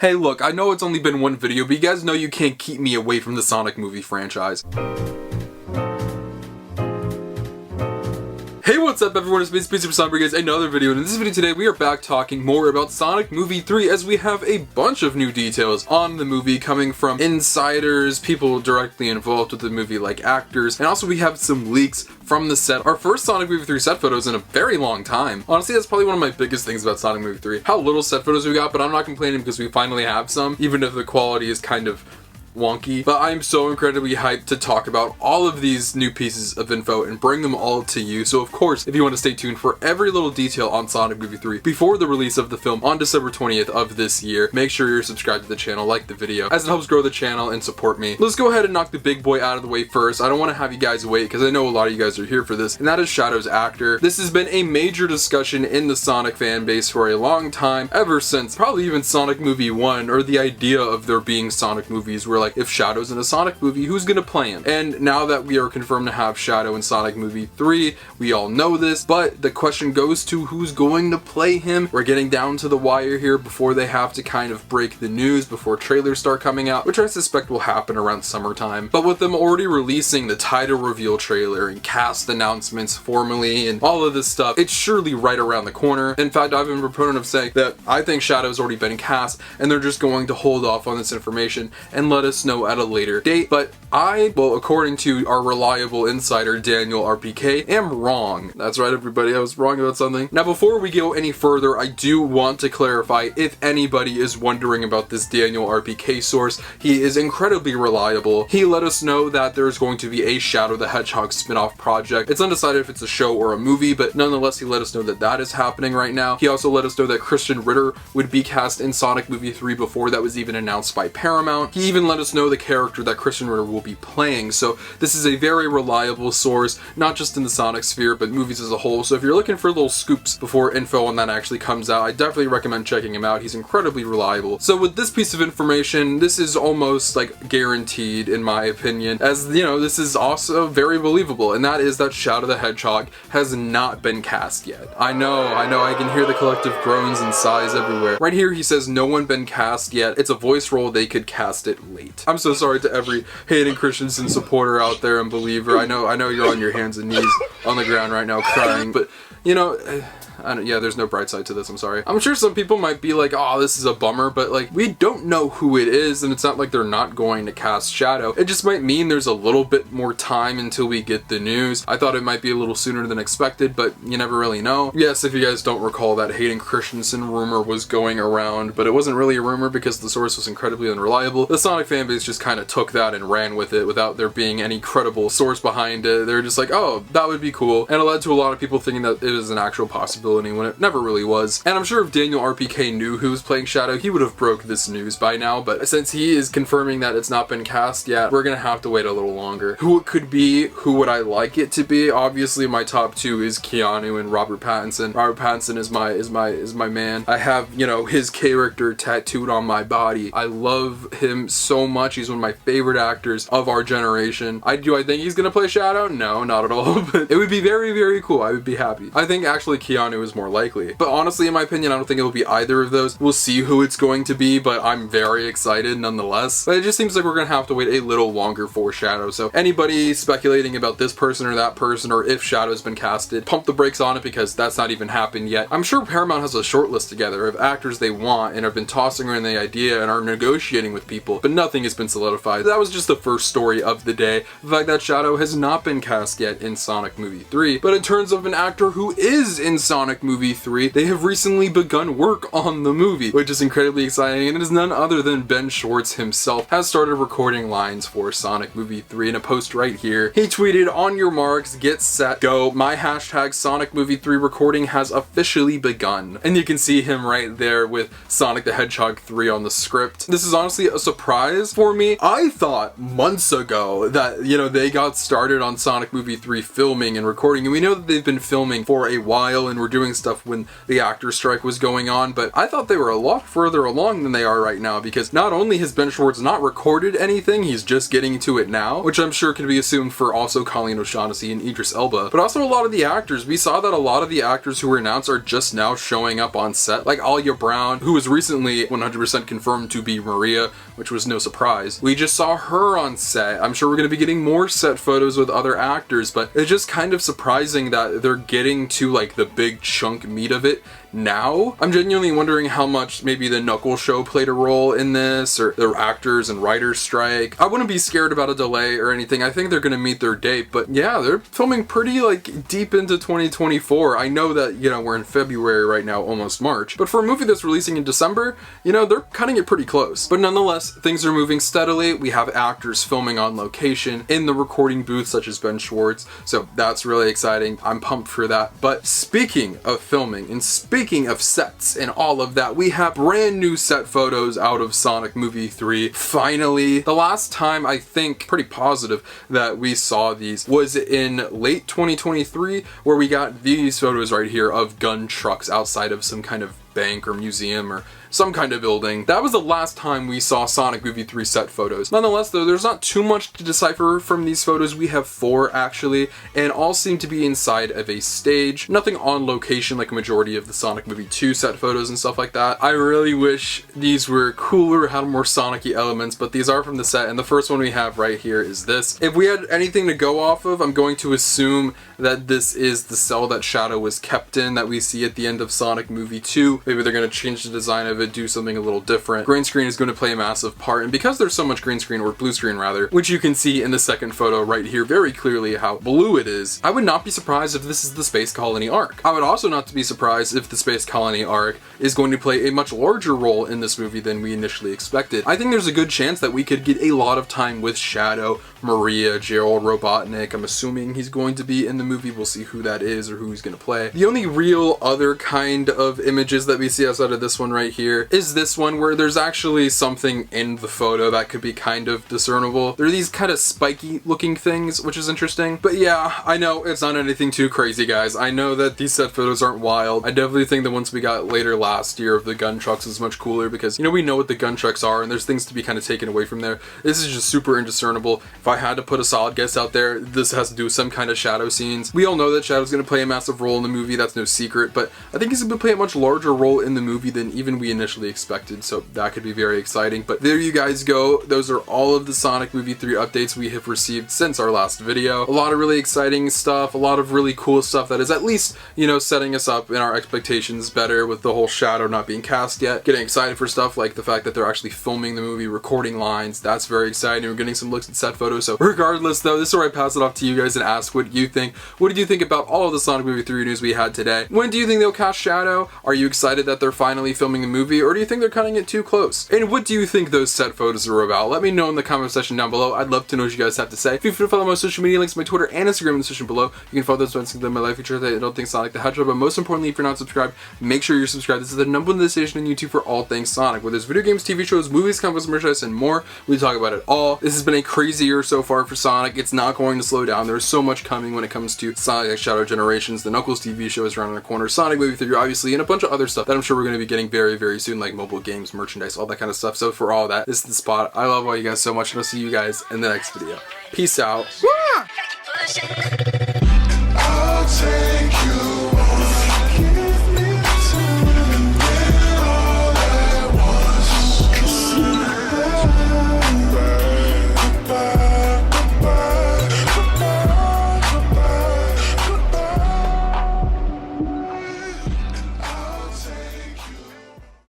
Hey look, I know it's only been one video, but you guys know you can't keep me away from the Sonic movie franchise. Hey, what's up everyone, it's SpeedSuperSonic bringing another video, and in this video today we are back talking more about Sonic Movie 3 as we have a bunch of new details on the movie coming from insiders, people directly involved with the movie like actors, and also we have some leaks from the set. Our first Sonic Movie 3 set photos in a very long time. Honestly, that's probably one of my biggest things about Sonic Movie 3. How little set photos we got, but I'm not complaining because we finally have some, even if the quality is kind of wonky. But I'm so incredibly hyped to talk about all of these new pieces of info and bring them all to you. So of course, if you want to stay tuned for every little detail on Sonic Movie 3 before the release of the film on December 20th of this year, make sure you're subscribed to the channel, like the video, as it helps grow the channel and support me. Let's go ahead and knock the big boy out of the way first. I don't want to have you guys wait because I know a lot of you guys are here for this, and that is Shadow's actor. This has been a major discussion in the Sonic fan base for a long time, ever since probably even Sonic Movie 1, or the idea of there being Sonic movies where like, if Shadow's in a Sonic movie, who's gonna play him? And now that we are confirmed to have Shadow in Sonic Movie 3, we all know this, but the question goes to who's going to play him. We're getting down to the wire here before they have to kind of break the news, before trailers start coming out, which I suspect will happen around summertime. But with them already releasing the title reveal trailer and cast announcements formally and all of this stuff, it's surely right around the corner. In fact, I've been a proponent of saying that I think Shadow's already been cast and they're just going to hold off on this information and let us know at a later date. But well, according to our reliable insider Daniel RPK, am wrong. That's right everybody, I was wrong about something. Now before we go any further, I do want to clarify, if anybody is wondering about this Daniel RPK source, he is incredibly reliable. He let us know that there's going to be a Shadow the Hedgehog spin-off project. It's undecided if it's a show or a movie, but nonetheless he let us know that that is happening right now. He also let us know that Christian Ritter would be cast in Sonic Movie 3 before that was even announced by Paramount. He even let us know the character that Christian Ritter will be playing. So this is a very reliable source, not just in the Sonic sphere, but movies as a whole. So if you're looking for little scoops before info on that actually comes out, I definitely recommend checking him out. He's incredibly reliable. So with this piece of information, this is almost like guaranteed in my opinion, as you know, this is also very believable, and that is that Shadow the Hedgehog has not been cast yet. I know, I can hear the collective groans and sighs everywhere. Right here he says no one been cast yet. It's a voice role, they could cast it late. I'm so sorry to every Hayden Christensen supporter out there and believer. I know you're on your hands and knees on the ground right now crying, but you know, yeah, there's no bright side to this, I'm sorry. I'm sure some people might be like, oh, this is a bummer, but like, we don't know who it is, and it's not like they're not going to cast Shadow. It just might mean there's a little bit more time until we get the news. I thought it might be a little sooner than expected, but you never really know. Yes, if you guys don't recall, that Hayden Christensen rumor was going around, but it wasn't really a rumor because the source was incredibly unreliable. The Sonic fanbase just kind of took that and ran with it without there being any credible source behind it. They're just like, oh, that would be cool. And it led to a lot of people thinking that it was an actual possibility when it never really was. And I'm sure if Daniel RPK knew who was playing Shadow, he would have broke this news by now, but since he is confirming that it's not been cast yet, we're gonna have to wait a little longer. Who it could be, who would I like it to be? Obviously my top two is Keanu and Robert Pattinson. Robert Pattinson is my man. I have, you know, his character tattooed on my body. I love him so much. He's one of my favorite actors of our generation. Do I think he's gonna play Shadow? No, not at all, but it would be very, very cool. I would be happy. I think actually Keanu is more likely, but honestly in my opinion I don't think it will be either of those. We'll see who it's going to be, but I'm very excited nonetheless. But it just seems like we're gonna have to wait a little longer for Shadow. So anybody speculating about this person or that person, or if Shadow's been casted, pump the brakes on it because that's not even happened yet. I'm sure Paramount has a short list together of actors they want and have been tossing around the idea and are negotiating with people, but nothing has been solidified. That was just the first story of the day, the fact that Shadow has not been cast yet in Sonic Movie 3. But in terms of an actor who is in Sonic Movie 3, they have recently begun work on the movie, which is incredibly exciting, and it is none other than Ben Schwartz himself has started recording lines for Sonic Movie 3 in a post right here. He tweeted, "On your marks, get set, go. My hashtag Sonic Movie 3 recording has officially begun." And you can see him right there with Sonic the Hedgehog 3 on the script. This is honestly a surprise for me. I thought months ago that, you know, they got started on Sonic Movie 3 filming and recording, and we know that they've been filming for a while and we're doing doing stuff when the actor strike was going on, but I thought they were a lot further along than they are right now, because not only has Ben Schwartz not recorded anything, he's just getting to it now, which I'm sure can be assumed for also Colleen O'Shaughnessy and Idris Elba, but also a lot of the actors. We saw that a lot of the actors who were announced are just now showing up on set, like Alia Brown, who was recently 100% confirmed to be Maria, which was no surprise. We just saw her on set. I'm sure we're going to be getting more set photos with other actors, but it's just kind of surprising that they're getting to like the big chunk meat of it now. I'm genuinely wondering how much maybe the Knuckles show played a role in this, or the actors and writers strike. I wouldn't be scared about a delay or anything. I think they're gonna meet their date, but yeah, they're filming pretty like deep into 2024. I know that, you know, we're in February right now, almost March, but for a movie that's releasing in December, you know, they're cutting it pretty close. But nonetheless, things are moving steadily. We have actors filming on location in the recording booth, such as Ben Schwartz, so that's really exciting. I'm pumped for that. But speaking of filming and speaking of sets and all of that, we have brand new set photos out of Sonic Movie 3. Finally, the last time I think pretty positive that we saw these was in late 2023, where we got these photos right here of gun trucks outside of some kind of bank or museum or some kind of building. That was the last time we saw Sonic Movie 3 set photos. Nonetheless though, there's not too much to decipher from these photos. We have 4 actually, and all seem to be inside of a stage. Nothing on location like a majority of the Sonic Movie 2 set photos and stuff like that. I really wish these were cooler, had more Sonic-y elements, but these are from the set, and the first one we have right here is this. If we had anything to go off of, I'm going to assume that this is the cell that Shadow was kept in that we see at the end of Sonic Movie 2. Maybe they're going to change the design of it, do something a little different. Green screen is going to play a massive part, and because there's so much green screen, or blue screen rather, which you can see in the second photo right here very clearly how blue it is, I would not be surprised if this is the Space Colony arc. I would also not be surprised if the Space Colony arc is going to play a much larger role in this movie than we initially expected. I think there's a good chance that we could get a lot of time with Shadow, Maria, Gerald Robotnik. I'm assuming he's going to be in the movie. We'll see who that is or who he's going to play. The only real other kind of images that we see outside of this one right here is this one, where there's actually something in the photo that could be kind of discernible. There are these kind of spiky looking things, which is interesting. But yeah, I know it's not anything too crazy, guys. I know that these set photos aren't wild. I definitely think the ones we got later last year of the gun trucks is much cooler, because, you know, we know what the gun trucks are and there's things to be kind of taken away from there. This is just super indiscernible. If I had to put a solid guess out there, this has to do with some kind of Shadow scenes. We all know that Shadow's going to play a massive role in the movie, that's no secret, but I think he's going to play a much larger role in the movie than even we initially expected, so that could be very exciting. But there you guys go. Those are all of the Sonic Movie 3 updates we have received since our last video. A lot of really exciting stuff, a lot of really cool stuff that is at least, you know, setting us up in our expectations better with the whole Shadow not being cast yet. Getting excited for stuff like the fact that they're actually filming the movie, recording lines. That's very exciting. We're getting some looks at set photos. So regardless though, this is where I pass it off to you guys and ask what you think. What did you think about all of the Sonic Movie 3 news we had today? When do you think they'll cast Shadow? Are you excited that they're finally filming the movie, or do you think they're cutting it too close? And what do you think those set photos are about? Let me know in the comment section down below. I'd love to know what you guys have to say. Feel free to follow my social media links, my Twitter and Instagram in the description below. You can follow those ones in my life feature that I don't think Sonic the Hedgehog, but most importantly, if you're not subscribed, make sure you're subscribed. This is the #1 destination on YouTube for all things Sonic. Whether it's video games, TV shows, movies, comics, merchandise, and more, we talk about it all. This has been a crazy year so far for Sonic. It's not going to slow down. There's so much coming when it comes to Sonic X Shadow Generations. The Knuckles TV show is around the corner. Sonic Movie 3, obviously, and a bunch of other stuff that I'm sure we're going to be getting very, very soon, like mobile games, merchandise, all that kind of stuff. So for all that, this is the spot. I love all you guys so much, and I'll see you guys in the next video. Peace out. I'll take